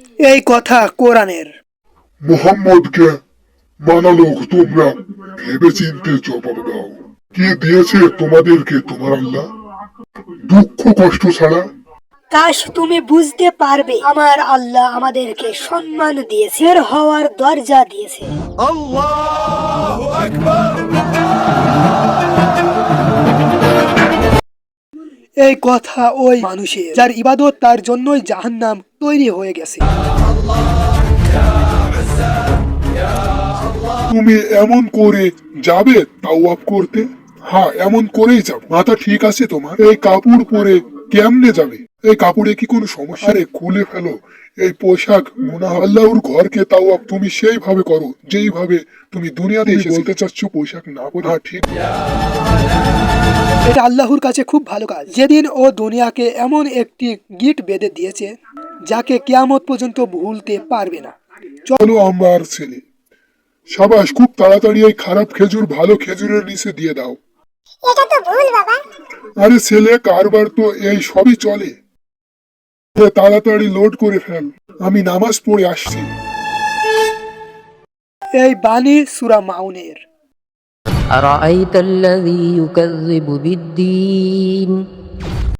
এই কথা কোরআনের। মুহাম্মদকে মানালো তোমরা ভেবে চিনতে জবাব দাও। কি দিয়েছে তোমাদেরকে তোমার আল্লাহ? দুঃখ কষ্ট ছাড়া। কাশ তুমি বুঝতে পারবে, আমার আল্লাহ আমাদেরকে সম্মান দিয়েছে, বের হওয়ার দরজা দিয়েছে। এই কথা ওই মানুষের যার ইবাদত তার জন্যই জাহান্নাম তৈরি হয়ে গেছে। তুমি এমন করে যাবে তাওয়াব করতে? হ্যাঁ, এমন করেই যাব। মাথা ঠিক আছে তোমার? এই কাপড় পরে কেমনে যাবে? এই কাপড়ে কি কোনো সমস্যা? আরে খুলে ফেলো এই পোশাক। গুনাহ। আল্লাহর ঘরকে তাওয়াব তুমি সেইভাবে করো যেইভাবে তুমি দুনিয়াতে এসে বলতে চাচ্ছ পোশাক না পরে। হ্যাঁ ঠিক। এটা আল্লাহর কাছে খুব ভালো কাজ। যেদিন ও দুনিয়াকে এমন একটি গিট বেঁধে দিয়েছে যাকে কিয়ামত পর্যন্ত ভুলতে পারবে না। চলো আমার ছেলে, সাবাস, খুব তাড়াতাড়ি এই খারাপ খেজুর ভালো খেজুরের নিচে দিয়ে দাও। এটা তো ভুল বাবা। আরে ছেলে, কারবার তো এই সবই চলে। তাড়াতাড়ি লোড করে ফেল, আমি নামাজ পড়ে আসছি। এই বাণী সূরা মাউনের। أرأيت الذي يكذب بالدين